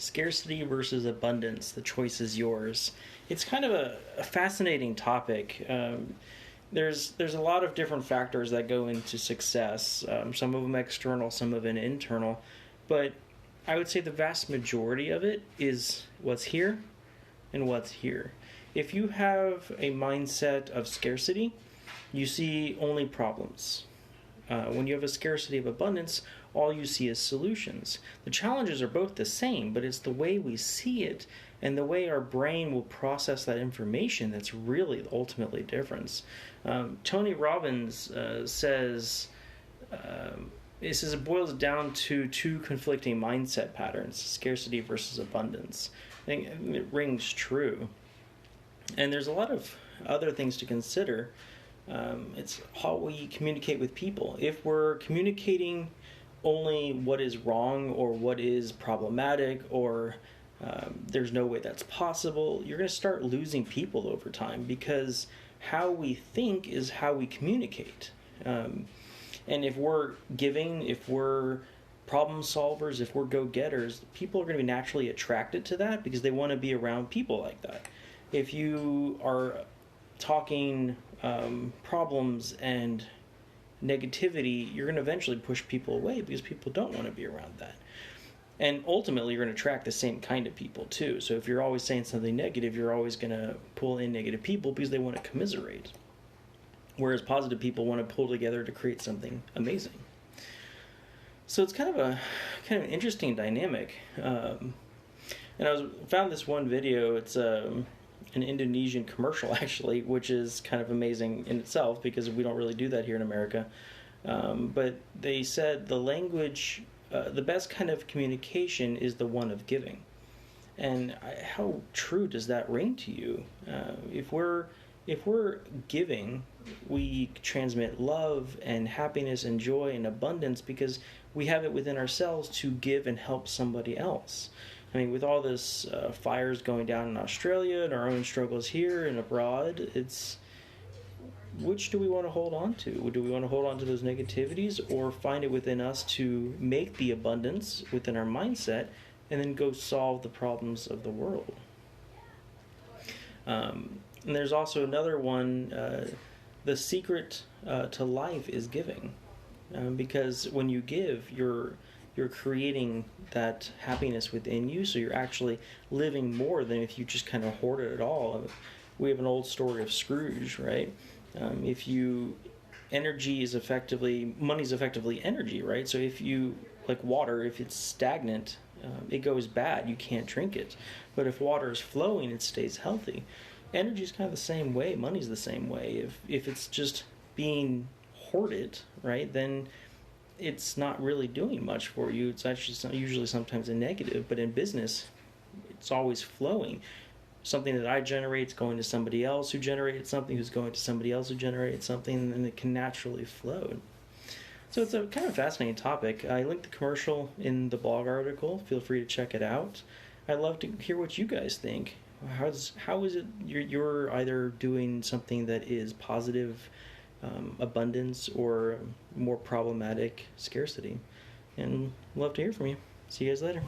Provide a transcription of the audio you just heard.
Scarcity versus abundance, the choice is yours. It's kind of a fascinating topic. There's a lot of different factors that go into success, some of them external, some of them internal, but I would say the vast majority of it is what's here and what's here. If you have a mindset of scarcity, you see only problems. When you have a scarcity of abundance, all you see is solutions. The challenges are both the same, but it's the way we see it and the way our brain will process that information that's really ultimately difference. Tony Robbins says, it boils down to two conflicting mindset patterns, scarcity versus abundance. I think it rings true. And there's a lot of other things to consider. It's how we communicate with people. If we're communicating only what is wrong or what is problematic or there's no way that's possible, you're going to start losing people over time, because how we think is how we communicate. And if we're giving, if we're problem solvers, if we're go-getters, people are going to be naturally attracted to that because they want to be around people like that. If you are talking problems and negativity, you're going to eventually push people away because people don't want to be around that. And ultimately, you're going to attract the same kind of people too. So if you're always saying something negative, you're always going to pull in negative people because they want to commiserate. Whereas positive people want to pull together to create something amazing. So it's kind of an interesting dynamic. And I found this one video. It's an Indonesian commercial, actually, which is kind of amazing in itself because we don't really do that here in America. But they said the best kind of communication is the one of giving. And how true does that ring to you? If we're giving, we transmit love and happiness and joy and abundance because we have it within ourselves to give and help somebody else. I mean, with all this fires going down in Australia and our own struggles here and abroad, which do we want to hold on to? Do we want to hold on to those negativities or find it within us to make the abundance within our mindset and then go solve the problems of the world? And there's also another one, the secret to life is giving. Because when you give, you're creating that happiness within you, so you're actually living more than if you just kind of hoarded it all. We have an old story of Scrooge, right? Money's effectively energy, right? So if you, like water, if it's stagnant, it goes bad, you can't drink it. But if water is flowing, it stays healthy. Energy is kind of the same way, money's the same way. If it's just being hoarded, right, then it's not really doing much for you. It's actually usually sometimes a negative, but in business, it's always flowing. Something that I generate is going to somebody else who generated something, who's going to somebody else who generated something, and then it can naturally flow. So it's a kind of fascinating topic. I linked the commercial in the blog article. Feel free to check it out. I'd love to hear what you guys think. How is it you're either doing something that is positive abundance or more problematic scarcity? And love to hear from you. See you guys later.